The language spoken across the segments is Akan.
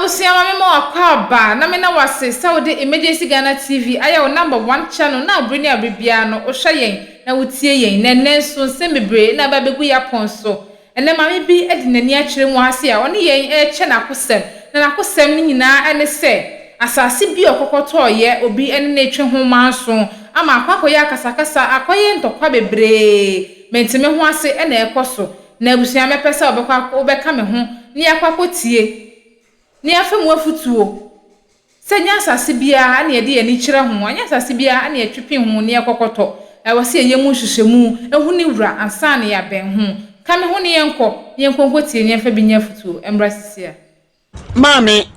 Abusia mama wakwa ba na me na wase Saudi Emergency Ghana TV aya number 1 channel na obrini abibia no ohwe yen na wotie yen na nenso nsemebre na ba begu ya ponso ene mama bi edi nani a kire mu ase a one yen che na kosem na nakosem ni nyina ene se asase bi okokoto ye obi ene na etwe ho manso ama akwakoye akasakasa akoye ntokwa bebre mentime ho ase ene ekoso na abusia mepesa obeka me ho ni akwakotie ni afemu afutuo senya asase bia na ye de ani kire ho anya asase bia na ye twipi ho ne ekokoto wase yemu hwehwemu ehu ni wura ansa na ya ben ho kame ho ne yenko tie ne afa binya afutuo embrasisia mami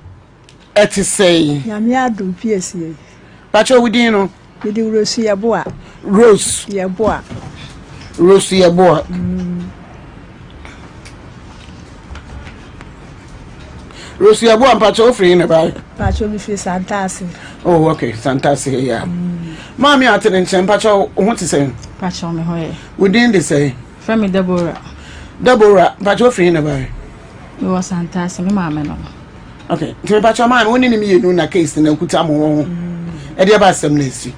eti sei nyame adom piesie pacho wudi no mede Rose yeboa Rose yeboa Rose yeboa pacho free na ba pacho mi fi Santasi. Oh okay, Santasi yeah. Mami atene nchen pacho ho ti sei pacho me hoye wudi de sei Femi Deborah pacho free na ba we was Santasi me mama no. Okay, ti pacho mami woni ni mi yenu na case na kuta mo ho e de ba sem na esi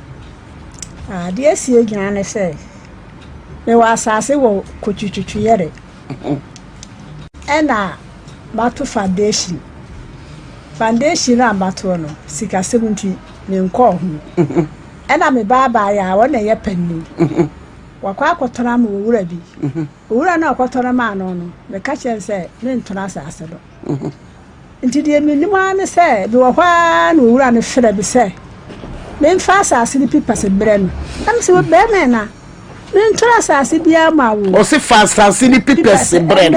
de esi egina ne se me wa asase wo kochuchuchu yere ena batu foundation na batu no sika 70 me nko ho ena me baba ya wona ye panni wakwa akotona ma owura bi owura na akotona ma no me ka chen se me ntona asase do nti de me ni ma ne se bi wo hwa na owura ne fere bi se me mfa asase ni pipa se bre no am se wo be me na me ntona asase bia ma wo o se fa asase ni pipa se bre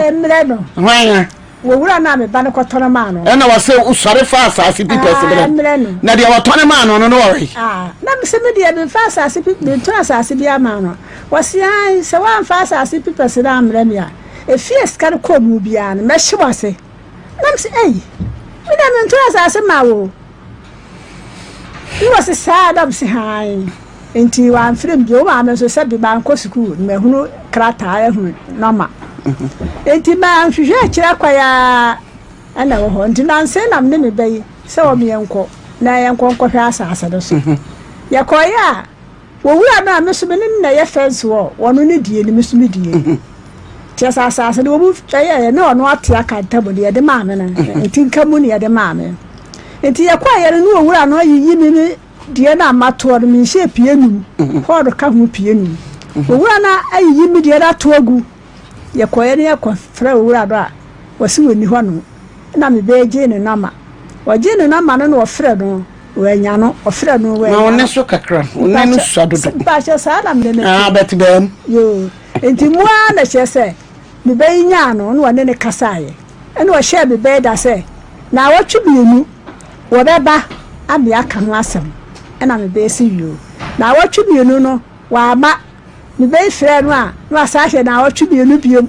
no hwan wura na me ba ne kotona ma no ena wase usare fa asase pipa se bre na de wotone ma no no wori na me se me de me fa asase pipa me ntona asase bia ma no wase ai se wa mfa asase pipa se na amre me a e fies kan ko mu bia no me hye wase na me se ei me na me ntona asase ma wo was sad am se hai enti wa mfrem bi o ma me so se bi ban ko school me hunu krata ehun normal enti ma nhwehwe kire kwaya ana wo ho enti na nse na me me bayi se wo me yenko na yenko hwe asase do so ye koya wo wura na me so me na ye fence wo wono ne die ni me so me die ti asase de wo bu twaye na ono ate aka ntabo de ye de ma me na enti nkamu ne ye de ma me enti ye kwaya no wo wura no yiyi me die na mato no me hye pie num ho do ka hu pie num wo wura na ayiyi me die da to agu ye koye ne akofra wura do a wasi woni ho no na me beje ne nama waje ne nama no ofre no wanya no ofre no we na woni so kakra woni no suadodo ba che sa na me ne bet bem yo enti mu na che se me be nya no no ne kasaye ene wo hye me be da se na wotwe bienu wo beba abi aka no asem ena me be si yo na wotwe bienu no wa ma me be frɛ no a no asahye na wotwe bienu biem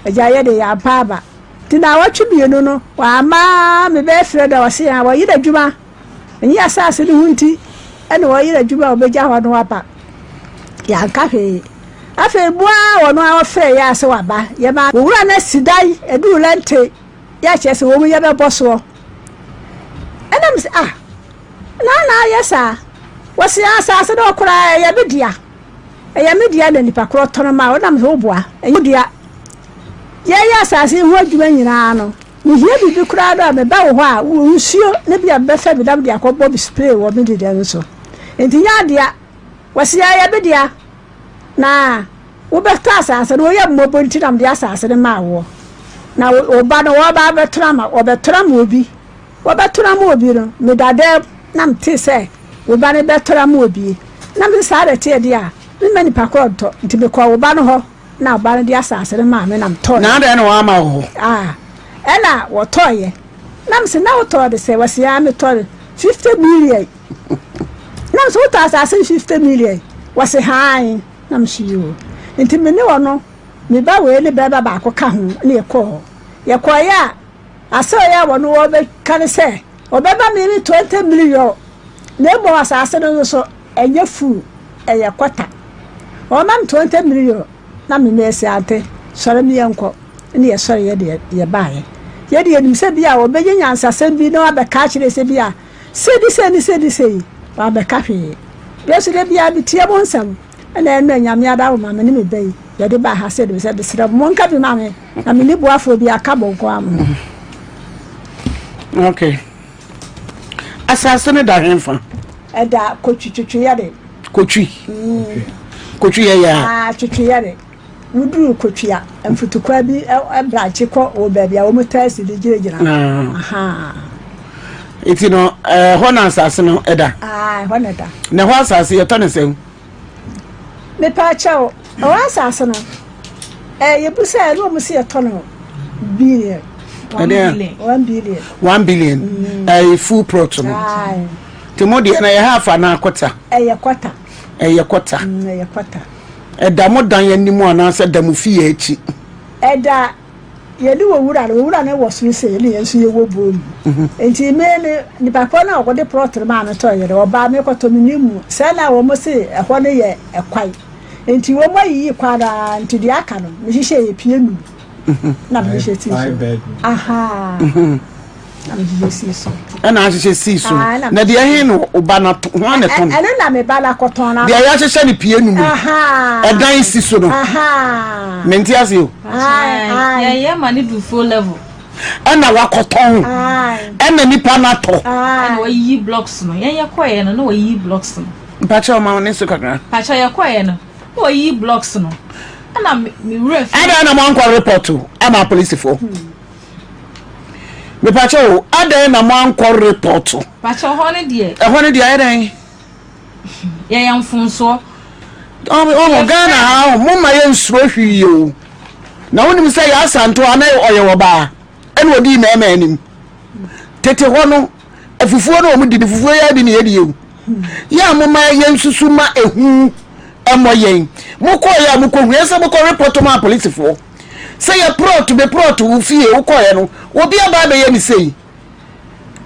agya ye de ya baba ti na wotwe bienu no wa ma me be frɛ da wose ya wo yira dwuma enyi asase ne hunti ene wo yira dwuma obegya ho no waba ya nka hwe afa bua wo no a frɛ ya ase waba ye ma wo wura na sidai edu lente ya che se wo mu ye be boso ene mi na yesa wose asase no kura ya bedia eya media na nipa kro tono ma wo nam so boa eya ya asase ho adwuma nyina no ni hia bibi kura do me ba wo ho a nsuo ne bia be fa bi dam dia ko bob spray wo me de den so enti ya dia wose ya bedia na wo be ta asase no ya mmobo nti nam dia asase ne ma wo na wo ba no wo ba be trama wo be trama obi wo be trama obi no me dade nam ti se wo ba ne be trama obi na me sa de tie dia me mani pakro to nti be ko wo ba no ho na ba no dia asase ne ma me nam to na de no wa ma ho ena wo toye nam se na wo to de se wase ya me to 50 million nam so to asase 50 million wase hai nam shiyo nti me ne wo no me ba we ne ba ba ko ka ho ne ye ko ya ase ya wo no wo be kan se wo be ba me 20 million ne bo asase no so enye fu eye kwata o mam 20 million na me mesi ate sore mi enko ne ye sore ye de ye baaye ye de nim se bia wo beje nyansasem bi na abeka kire se bia sedi wa beka hwe yesu de bia bi tie mo nsam na enu nyame ada wo ma me ne me bai ye de ba ha se de se de sira mo nka bi ma me na me ni boafo bi aka bo ko am. Okay. Asase ne da hemfa. Eda kochuchuchu ya de. Kochi. Kochi ya. Chuchu ya de. Wudu kochia Afutuo bi branch ko o baabi a wo mutasi de giregira. Aha. Iti no hona asase no eda. Hona da. Na ho asase ye to ne sem. Me pa chao. O asase no. Ye busa ru mu se ye to no billion. 1 billion. Full proton. Timodi na ye half na kwata. Kwata. Kwata. Kwata. Eda modan ye nimu ana se da mu fie echi. Eda ye di wo wura na wo so se ye nso ye wo bom. Enti me ni papa na wo de proton ma na to ye o ba me kwato mi nimu. Se na wo mo se ehwo ne ye ekwai. Enti wo mo yi kwara nti di aka no me hihye ye pie nu. Na me hihye ti. Aha. Na me hihye si so. Na hihye si so. Na de he no oba na ho na ton. Na me ba la koton na. De ya hihye ni pie nu mu. Aha. Edan si so no. Aha. Menti ase o. Yeah, money do full level. Na wa koton. Na nipa na to. Na we yi blocks no. Yeah, kwae no we yi blocks no. Pacha o ma ne so kakra. Pacha ya kwae no. We yi blocks no. Na me ref. Ada na mo anko report o. Ama police for. Me pacha o ada na mo anko report o. Pacha ho ne de. Ho ne de ayedan. Ya yan funso. O Ghana ha mo ma ye nsuro hwi o. Na wonim say ya asanto ana oye wo ba. Ene odi na ema anim. Tete ho no afufuo no mo di fufuo ya bi ne ye die o. Ya mo ma ye nsusu ma ehu emoyen. Mo ko ya mo ko hu ese mo ko report ma police for. Say ya prot wo fie wo ko ye no. Obi aba be ye ni sei.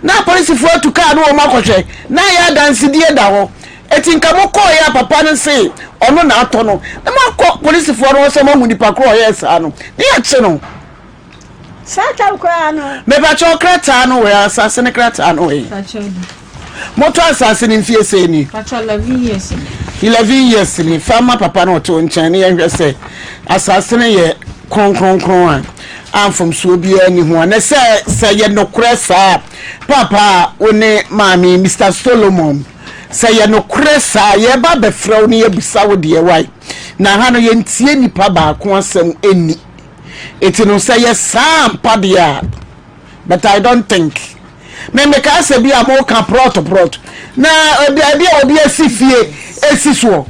Na police for to car no o makohwe. Na ya dance die da ho. Eti nka mo ko ya papa no sei ono na ato no. Na mo ko police for no so mo mu nipa ko ye sa no. Ne ya che no. Saka ko ano. Me ba cho krata no we asase ne krata no we. Moto asase ne fie sei ni. Pacha 11 years. 11 years ni fama papa no to nchen ne ye hwe se asase ne ye kronkron amfom so bia ni ho na se ye nokure sa papa one mami Mr Solomon se ye nokure sa ye ba be frɛw ne ye bisa wo de wai na ha no ye ntie nipa ba ko asem eni eti no se ye sam padia but I don't think me ka se bia mo ka prot na obi asifie esiso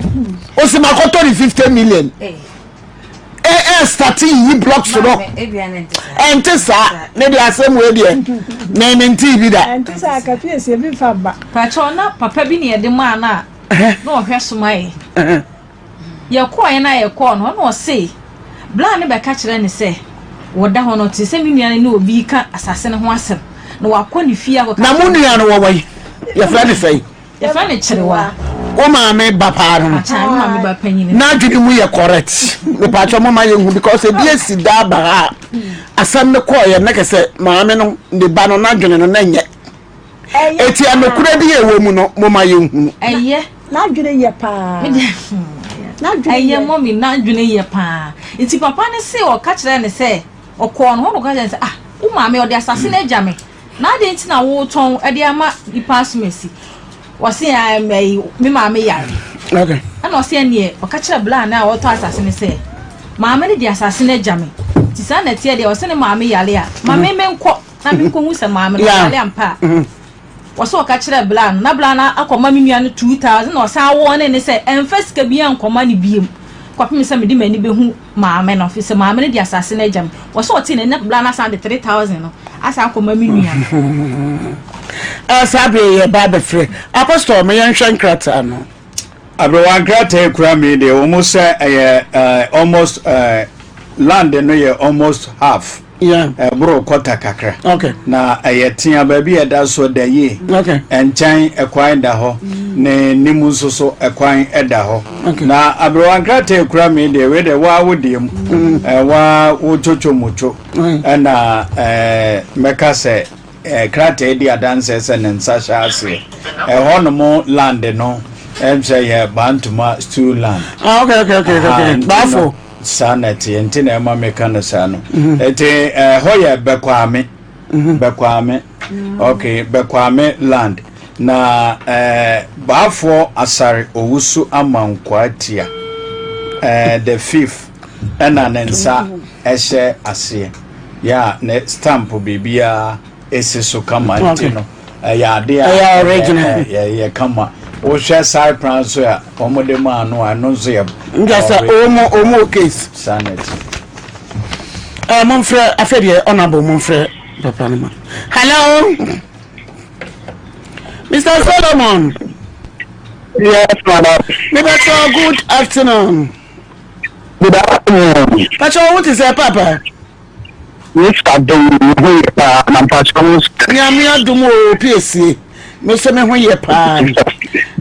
o se makoto ni 50 million starting yi blocks no entesa ne dia asem we dia na menti bi da entesa ka pie se bi fa ba Pacha na papa bi ne de ma na na o hwe somai ye ko ye na ye ko no na o se bla ne be ka kire ne se woda ho no ti se mi nua ne obi ka asase ne ho asem na wakọ ne fie akọ na mu nua no wo wai ye fra ne sei ye fra ne kirewa o ma me ba pa no ma me ba panyin na dwudi mu ye correct me pa cho mo ma ye hu because e die si da ba ha asam ne ko ye na kese ma me no ne ba no na dwene no na nye eti anokura bi ye wo mu no mo ma ye hu eye na dwene ye pa na dwene eye mommy na dwene ye pa enti papa ne se o ka kire ne se o ko no ho ka kire se o ma me o de asase na agya me na de enti na wo ton e de ama di pasmesi wasi me ma me yare okay ana wasi ene o ka kire bla na o to asase ne se ma me de asase na agya me ti sa na tie de wasi ne ma me yare a ma me nko na me nko hu se ma me yare ampa wasi o ka kire bla na bla na akoma me nua no 2000 na wasa wo ne se enfes ka bia nkoma ne biem kwapem se me de mani be hu ma me no fi se ma me de asase na agya me wasi o ti ne bla na sa de 3000 no asa akoma me nua asabe ye ba be free apostle me yan hwan krata no Abrewa Guy kura me de almost almost land no ye almost half bro quarter kakra okay na ayetia ba bi eda so da ye okay enchan ekwai da ho ne nimu so ekwan eda ho na Abrewa nkrata ekura me de we de wa wodiem wa wochocho mucho na meka se krata edi adanse se ne nsasha ase hono land no say ye bantuma stool land okay bafo sanity entina ema meka no sa no ete hoye bekwame okay bekwame land na bafo asare owusu amankwatia the 5th ena nensa ehye ase ya ne stamp bibia esiso kama ntino ya de ya original ya kama o share side plan so ya omode ma no anonso ya ngasa omo case sanity Monfrey afedie honorable Monfrey papa no. Hello Mr. Solomon. Yes, madam. Mr. Good afternoon. Good afternoon. Pacho, what is your papa? Mr. Domu, I'm Pacho's. Nyamia Dumo, PC. Mr. Mehoyepa.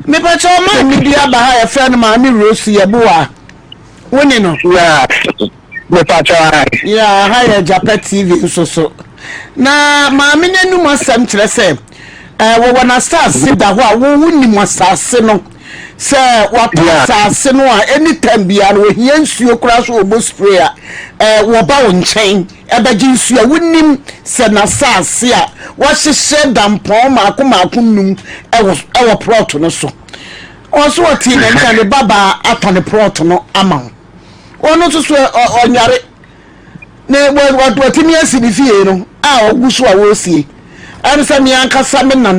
Me Pacho, my media by a friend of mine, Rosie Abua. When you know? Yes. Me Pacho. Yeah, hi, Agyapa TV, so. Na, mammy, no more something to say. Wana start sit that wa wuni mwasase no se watasa no anytime bia no hiansuo kura so obo spray wo ba wo nchen ebaji nsuo wunim se na sase a wa hyehye dampon maako num ewo plot no so onso oti na nka ne baba atone plot no ama ono so onyare ne watimi asini fie no a oguso a wo sie and some young Casamina,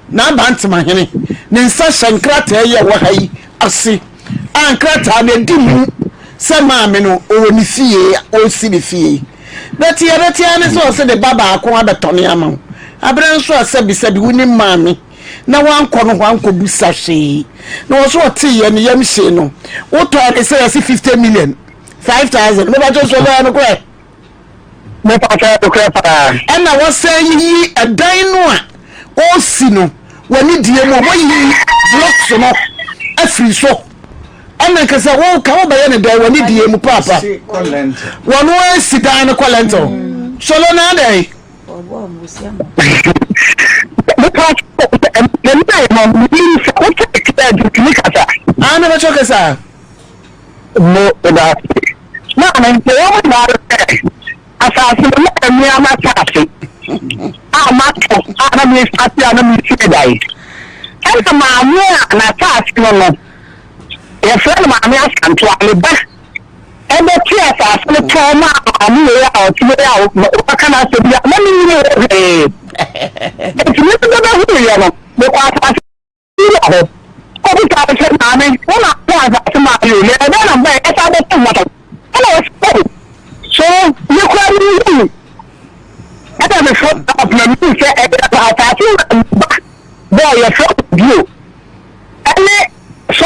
now Bantam Henny, then such and crater ye were hay, I see, and crater the dim, some mamino, or Nissie, or Cedis. That year is also the Baba acquired Tony Amon. Abrewa said, winning mammy. No one could be sachet. No, so tea and yam sheno. What time is say 50 million? 5,000. Never just over the way. Me Pacho to crepa. And I was saying ye a dino or sino when you dear more ye blocks no a free so. And I can say, oh, come by any day when you dear papa. One way sit down a qualento. Solona day. Me Pacho, I never took us out. No, that. No, I'm the assassin, I'm a taxi. I'm a taxi. And the mamma and a task, your friend, mamma, can try me back. And the tears are for the trauma, what can I say? Let me it's not because I see every time I mean, when I want to marry you, then I'm very excited. Hello, so you can me. I don't know of my music boy, you're from you. And so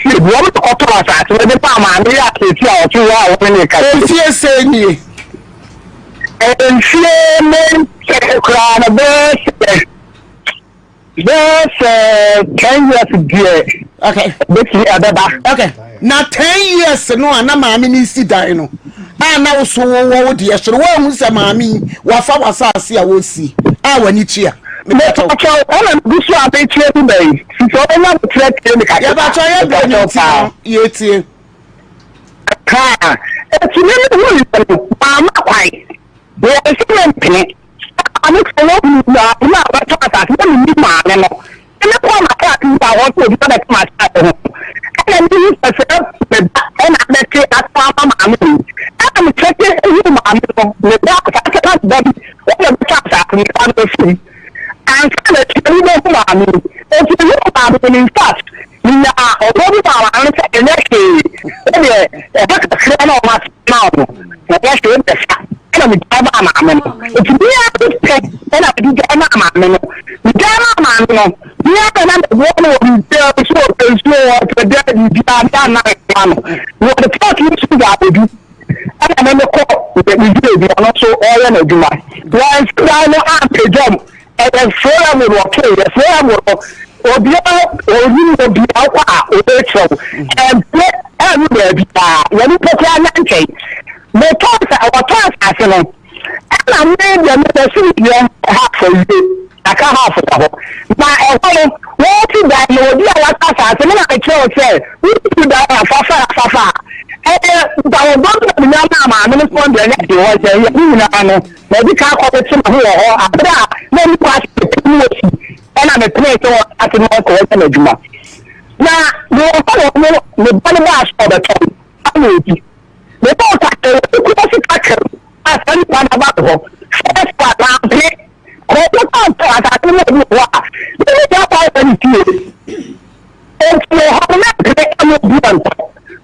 you want to auto attack with the farm and the actually 2 hours when you can see me. And she crown a birth. There's 10 years ago. Okay. Okay. Now 10 years no ana maami ni si dan no. Ah na wo so wo de yesoro wo hu se maami wa fa wasase a wo si. Ah wani tua. Me to cho ona gusu abetie bi bai. So ona treat me ka. Ya ba cho ya ga no pa. Ye tie. Ka. E ti me hu mama kwai. We are seeing penny. I'm not following na ba to attack me ma no. And the poor matter I want to do that myself. And then you say, and I say, I'm checking you, mamma, the doctor, I cannot baby, what the chance happening on the free. And so that you know, mammy, if you look at it in fact, you are already our answer the next day. A book of friend of my now, that's the fact. I'm it's me at this place, and I do get my mamma. The Gamma, we have another one of the what the talk you should have to do. And I never call the video, they are not so all in a July. Once I know I'm a jump, and then 4 will okay, the 4 will obia kwa obecho and when you put your nanke me toss asase no and I made the see half for you I can't half for na what you that you obi asase me na I tell say we do that fafa dawo gbọ́dọ̀ ní ọmọ àmà ní fọ́ndẹ̀ ní ẹ̀dẹ̀ wọ́n jẹ́ yẹ́ nínú àánú lẹ́bí ká kọ́ tí mo wọ̀ ọ́ àbúrà lẹ́nu pa ṣètò ní oṣù ẹ̀nà mi pínlẹ̀ tí wọ́n àti ní ọkọ̀ ọ̀sẹ̀ lẹ́jùmọ̀. na ní ọkọ̀ wọn ní bọ́lú bá aṣọ ọ̀bẹ̀ tọ̀ ọ̀nà òbí ní bọ́ọ̀ kàkẹ́rẹ́ ikú tó sì kàkẹ́rẹ́ àti ẹni padà bá bọ̀ fẹ́ẹ́ fà náà pé kò tó kàn àtàkùn náà ní wà nínú ìjọba ẹni tí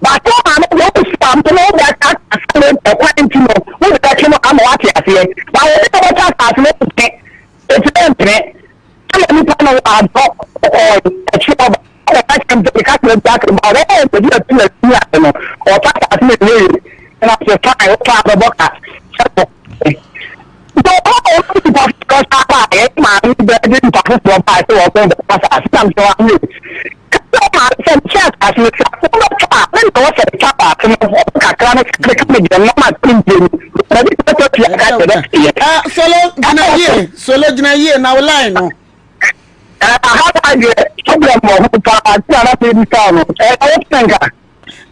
but I'm going to stamp that accident or quarantine with the king I'm watching here. But I never just ask me to take it's internet. I'm going to know about a chip of I can because we're talking about it, but you or talk as me and I'm just trying to talk about that. So, because I didn't talk to a party or I'm so I'm some chat as you Solo Jinaye now line no. How I get problem of I think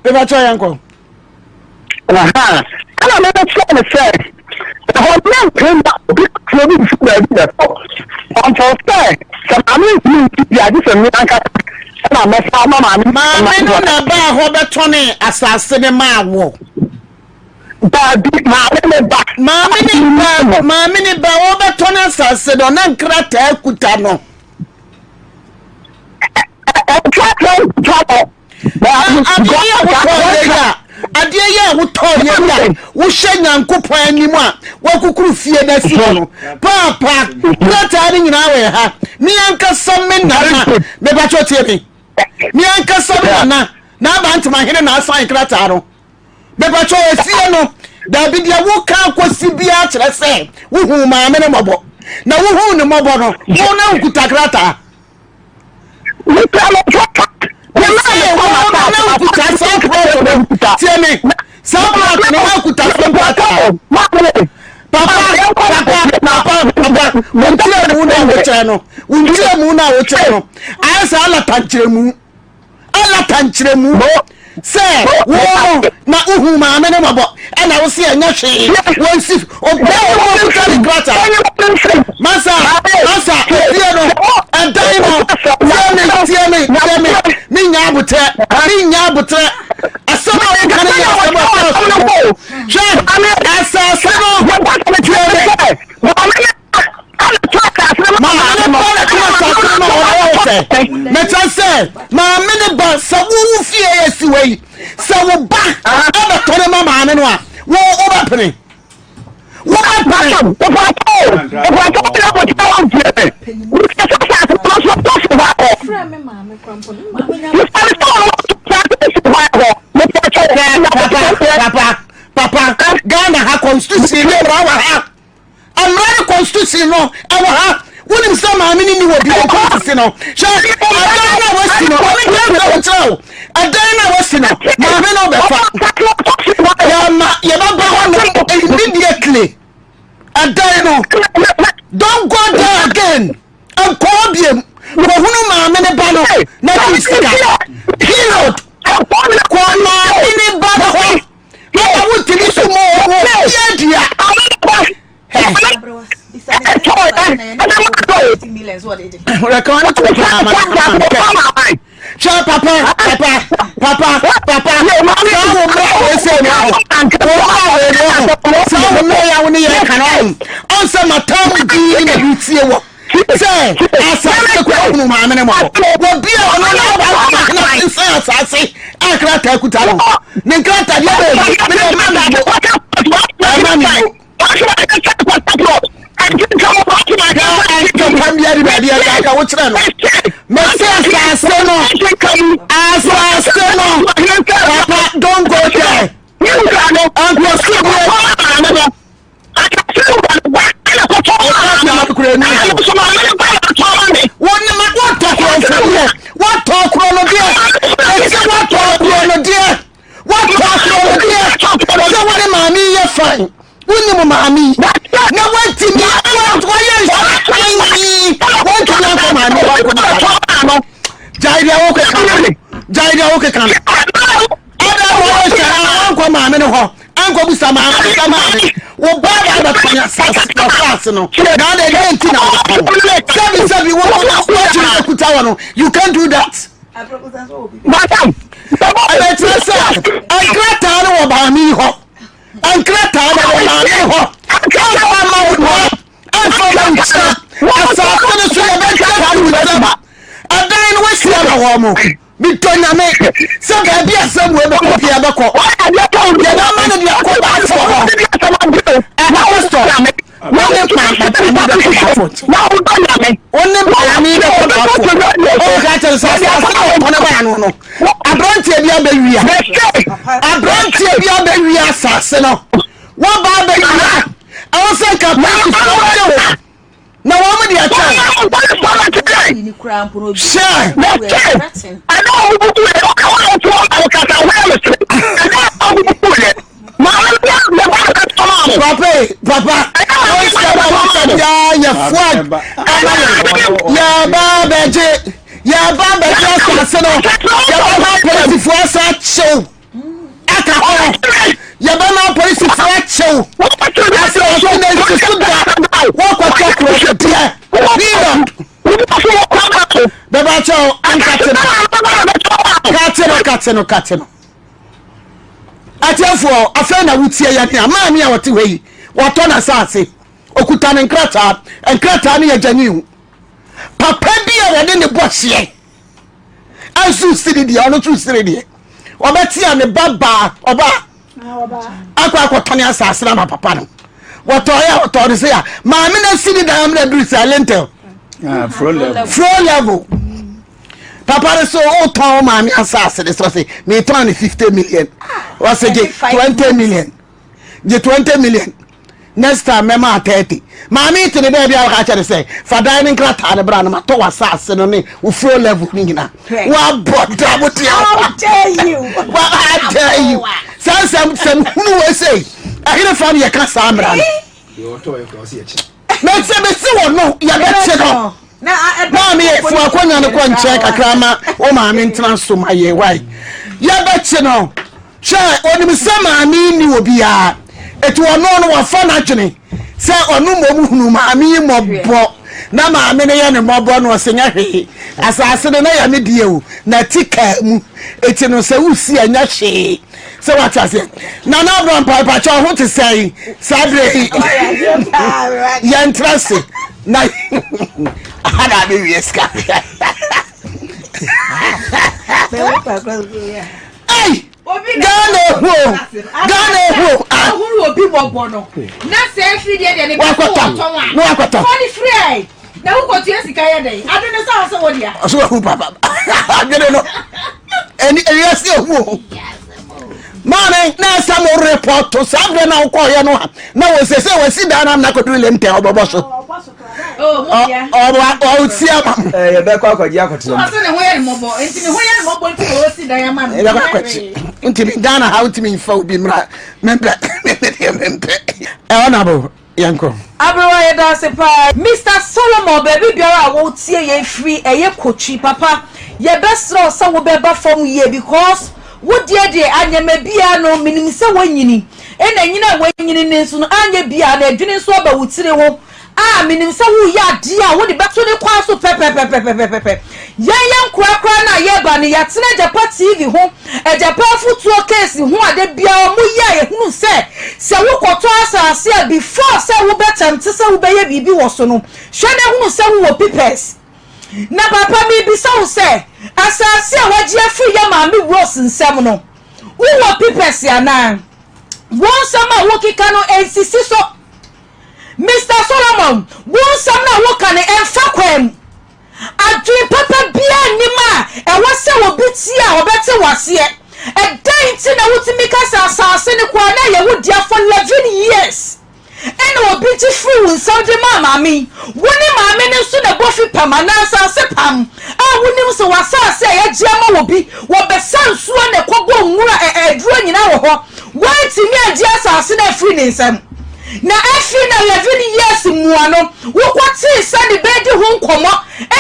Never try uncle. I don't know what say. The whole man came back clothing on Thursday. Some I just a Mammy no na ba hobe tone asase ne ma wo. Mammy ni ba hobe tone asase do na nkrata akuta no. Adie ya wuto ya wo hye Nyankopon animu a wakukuru fie na si no papa nkrata ni nyina we ha mi anka samme na me ba chotie mi mi anka samme na ba ntuma hene na asan nkrata no me ba cho esie no da bi dia wo ka akosi bia kire se wo hu ma me ne mobo na wo hu ne mobo no wo na nkuta nkrata say wo na uhu ma me ne mabo e na wo se anya hwe won si obi wo kari grata masa tie no andai no tie me mi nya butre asama wo kan ya asama she asasa Mammy the bus, so who fears the way? So back, I'm a total mamma, no, what happening? What happened? Papa, Ghana ha constitution, I'm not constitution, no, I when him some mammy ni wo bi o constitution no. She Adana was no, Adana was no, mammy no be fa. Ya ba immediately. Adana don't go there again. And call them. Ko hunu mammy ne ba no na ki sika. Hero. Ko mammy ne ba no. Ya wo tini so mo ya dia. Don't go there. mami na wanti mi wa ye want to know mami wa jaida o ke kan ada wo sha ko mami no ho anko bu sama wo ba ba kan sas no na de enti na seven wo kuta wa no you can't do that madam I trust I grata no wo ba mi ho an grata no wo ba mi ho kan ma ma wo an for them asa ko so ya ba ka wo them adan wo sia na wo mo mi to nya me se ba bia sam we be ko bia be ko ya na ma no bia ko ba so ho na wo stop na le pa na wo do na me onne ba mi de ko ba o ga tell so ko na ba no abrantie bia be wia abrantie bia be wia asase no wo ba be wia awon se ka pa so na wo mo dia cha ni kura mporo bi I know who do it o ka wa to o ka ta wa le papa ya fwag ya ba beje asase no ya ba police force show aka ho ya ba na police force show asase no su da wo ko ta ko dia baba cho ankate no atiafo afa na wutie ya ne maami a wote hweyi woto na saase okuta ne nkrata ne ya janiu papa bia wode ne bohye asu siri dia ono tu siri dia obetia ne baba oba akwa tone asase na papa no woto ne se ya maami na siri da am na duru lentel flow level papa so o ton maami asase de so say me ton 50 million was say 20 million je 20 million next time mema 30 maami tene be bia ka chere say fa dining krata de bra na to wasase no ne o flow level ni gina wa boda botia I tell you some who we say ahire fa ye ka sa amra yo to e cross ye chi me se wo no ya be no na me fu akonya ne ko nche kakra ma o ma me ntena so ma ye wai ya be no she onim se ma me ni obi a etu ono no wa fa na twene se onu mo hunu ma me mobo na ma me ne ye ne mobo no se nya hwe asase ne na ya me die o na tika mu eti no se usi anya hwe se what I say na bron papa cho ho te say sabre ya interest na ada be wieska ai Gane ho ahuru obi bobo no na se free de ne ko ton no akota money free na wo ko tie sika ye dey adene sa so wo dia so hu papa adene no eni yes hu mane na some report to sabre na ko ye no na wo se wasi da na ko dule mte obobo so o tia ma ye be ko akodi akotire so ne ho ye mobo enti ne ho ye mobo ti o si da ya ma me be ko akoti enti mi Ghana how to me fa obi mra mempe honorable yanko Abrewa ye da se pa Mr Solomon baby biara wo tie ye free eye kochi papa ye besro so wo be ba fom ye because wo die anyama bia no minim se wanyini ena nyina wanyini ne nso no anya bia na adwene nso aba wutire ho minim se wo ya dia wo de beto ne kwa so pepepepepepepe yan kura na ye ba ne ya tena Agyapa TV ho Agyapa Afutuo case ho ade bia mo ya ye hunu se wo koto asase before se wo betam te se wo be ye bibi wo so no hwe ne hunu se wo papers na papa mi bi so se asase a waje afi ya ma mi rose nsem no wo papers ya na won sama wo kika no ensisi so Mr Solomon won sama wo kan emfa kwam adwin papa bia nima e wose wo bitia obete wase e dan ti na wutimi kasa asase ne kwa na ye wo dia for 11 years ene obi ti free won Saudi mama mi woni mama ne so na bofi pamana asase pam wonim so wasase ye giama wo bi wo besansuo ne kogo nwura eduro nyina wo ho wanti mi agi asase na free ne nsam na afi na 11 years muano wokwati se ne bedi ho nkomo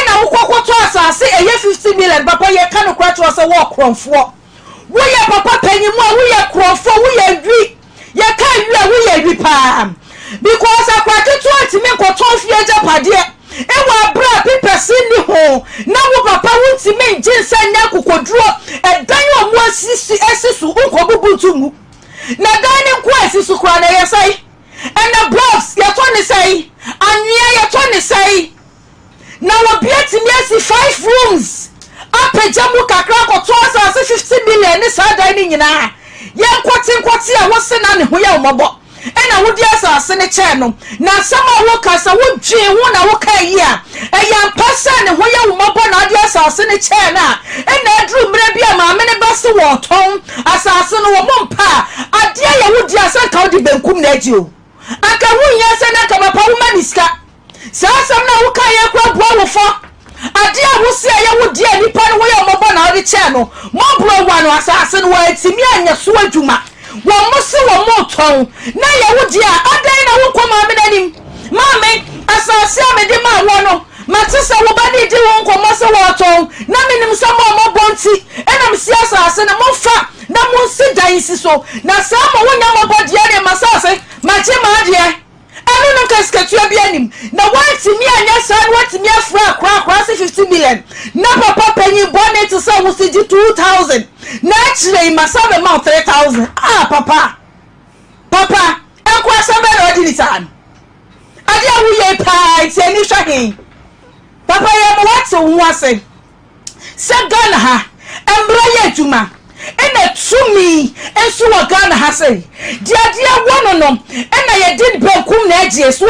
na wokwokoto asase eye 50 million papa ye ka no kwato ase wo kronfo wo ye papa panyimu a wo ye kronfo wo ye wi ye ka wi a wo ye wi pa because akwati to atime nkoto fie Agyapade ewa bra pipesi ni ho na wo papa wuntime njinsa nya kokoduro edan omu asisu nkobubutu mu na dan ni kwa asisu kwa na yesai ena blocks yato ni sai anwia yato ni sai na wo biatimi asi 5 rooms apejamu kakra koto asa 50 million ni sa dan ni nyina ye nkwoti a wo se na ne ho ya omobo ena wodi asase ne che no na sama wo kasa wo dwe ho na wo ka yi a eya mpasa ne ho ya womobo na wodi asase ne che na ena adru mre bia ma me ne base wo ton asase no wo mompa ade ya wodi asase ka wodi benkum na agi o aka hu nya se na ka papa wo maniska sasa na wo ka ye kwa bo wo fo ade a wo se ya wodi anipa no wo ya womobo na wodi che no mo bro wa no asase no wa atimi anya so adwuma wo mose wo moton na ye wodi a adan na wo koma me nanim mame asase amede ma wo no matisa wo badi di wo nkomo se wo ton na menim sa mo bonti ena me si asase na mo fa na mo si dan si so na sa mo wo nya mo bodi ere masase mache ma de enu no kasketua bi anim na watimi anya sa watimi afra akwa 50 million na papa panyi bonnet so wo si 2000 na chire masabe ma 3000 papa ekwa sabe ro di ni san ade awuye pa ti ani hwahin papa ye mo wate wo ase se Ghana ha embra ye adwuma ena tumi enso wa Ghana ha se dia wono no ena ye din benkum na agie so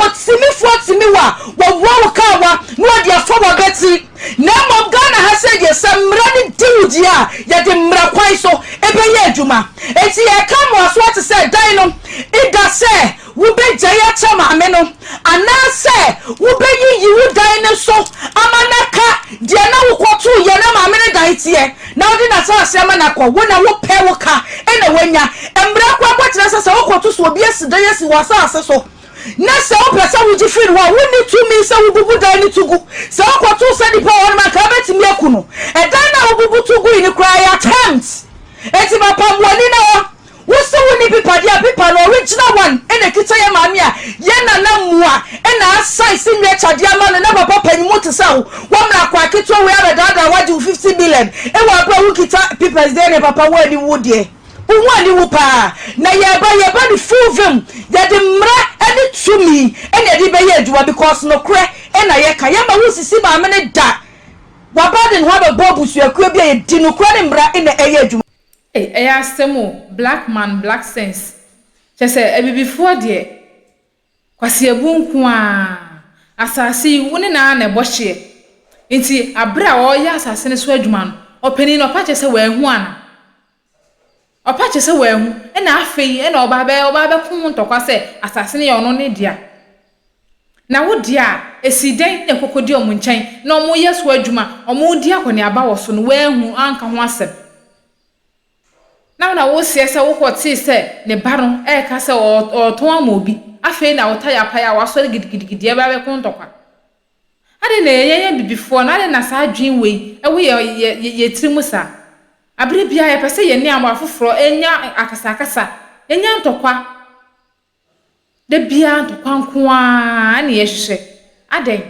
timi wa wo ka wa no dia fo wa beti na mo Ghana ha se dia samra ni diudi a ye de mra kwan so ebe ye adwuma enti ye ka mo so ate se dan no ida se wo be jaya chama me no ana se wo be yi wo dan ne so amanaka dia na wo kwotu ye na ma me ne dan tie na wo di na sa ase amanaka wo na wo pe wo ka ena wanya embra kwa kwatira sasa wo kwotu so obi esi dan esi wo sa ase so na se wo pesa wo ji firi wo ni tumi se wo bubu dan ni tugu se wo kwotu se di pa won ma ka betimi akuno e dan na wo bubu tugu ni cry attempt eti papa woni na wo woso woni pipa no original one ene kita ye mami a ye na mua ena asai sinwe chade ama na papa panyimu te sa wo mra kwa kito we abedada waji 50 million e wa bra wo kita pipa de ne papa wani wodie wani wo pa na ye ba ni full vim ye de mra ene tumi ene de be ye adwa because no kre ena ye ka ye ma wo sisi ma me ne da wa baden wa be bobu su akua bi ye di no kre ne mra ene eye adwa asemo black man black sense chese ebibifo de kwase abunku a asase woni na bohye nti abra o ya asase ne so adwuma no opani no pa chese wa hu ana opa chese wa hu na afei na oba be kum ntokwa se asase ne yono ne dia na wo dia esiden ne kokodi omu nchen na omu yeso adwuma omu dia kwani aba wo so no wa hu anka ho asem na wo sie se wo kwoti se ne baron ka se oton amobi afei na wota ya pa ya waso gidigidi e ba be kun tokwa ade na ye bibifo na ade na sa adwen wei e wo ye tirimu sa abre bia ye pese ye ne amafoforo enya akasa enya ntokwa de bia ntokwa nko a na ye hwehwe ade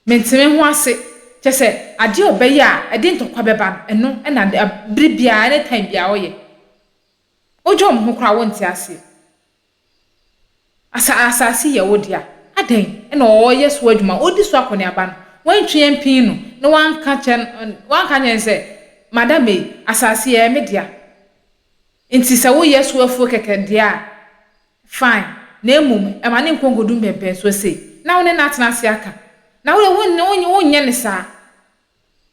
mentime ho ase chese ade obeye a ade ntokwa beba eno na abre bia ne time bia oye ojo mo kra wonti ase asasi ye wodia aden na oye so adwuma odi so akone aba no wantwe mpin no na wanka chen se madame asasi ye media nti se wo yeso afu keke dia fine na emum e ma ne nkongodum bebe so se na woni na atena ase aka na wonye ne sa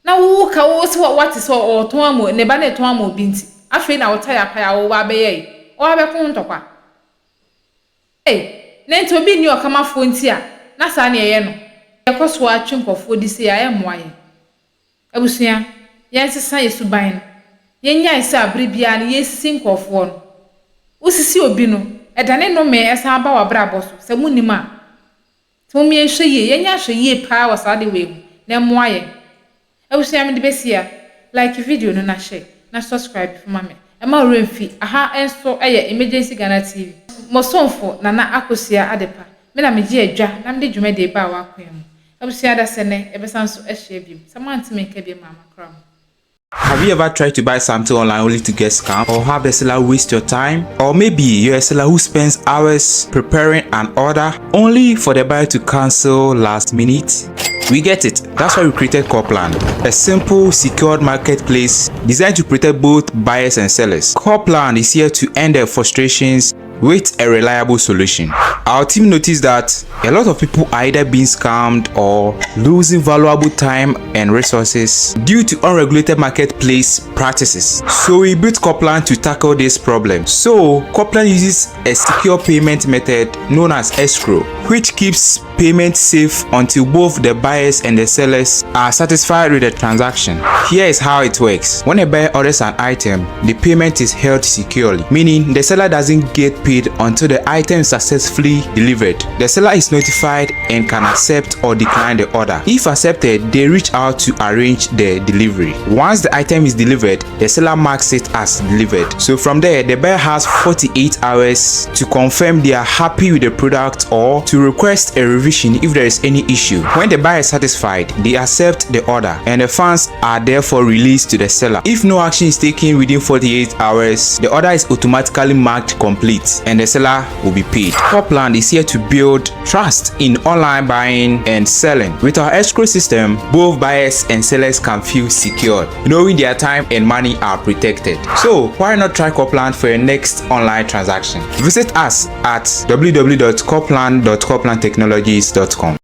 na wo ka wo so what is o ton amo ne ba ne ton amo binti afei na wota ya pa ya wo ba be ye o ba kun ntokwa na nti obi ni o kama fo nti a na sa ne ye no ye koso atwe nkofo di se ya ye moaye abusua ye nsesa yesu ban no ye nya ise abre bia ne ye sisi nkofo no Usisi obi no edane no me esan ba wa brabo so se munima to me ehwe ye yenya hwe ye pa wa sa de we na moa ye abusua me de besia like video no na share na subscribe for mame e ma remfi aha enso eye emergency Ghana TV mo sonfo na akosia adepa me na me gi adwa na me de dwuma de ba wa kwan mu abusua da se ne e besan so ehwe biem samanti me nke biem mama kram. Have you ever tried to buy something online only to get scammed, or have the seller waste your time? Or maybe you're a seller who spends hours preparing an order only for the buyer to cancel last minute? We get it. That's why we created Copland, a simple, secured marketplace designed to protect both buyers and sellers. Copland is here to end their frustrations with a reliable solution. Our team noticed that a lot of people are either being scammed or losing valuable time and resources due to unregulated marketplace practices. So we built Copland to tackle this problem. So Copland uses a secure payment method known as escrow, which keeps payment safe until both the buyers and the sellers are satisfied with the transaction. Here is how it works. When a buyer orders an item, the payment is held securely, meaning the seller doesn't get paid until the item is successfully delivered. The seller is notified and can accept or decline the order. If accepted, they reach out to arrange the delivery. Once the item is delivered, the seller marks it as delivered. So from there, the buyer has 48 hours to confirm they are happy with the product or to request a revision if there is any issue. When the buyer is satisfied, they accept the order and the funds are therefore released to the seller. If no action is taken within 48 hours, the order is automatically marked complete and the seller will be paid. Copland is here to build trust in online buying and selling. With our escrow system, both buyers and sellers can feel secure, knowing their time and money are protected. So why not try Copland for your next online transaction? Visit us at www.copland.coplandtechnologies.com.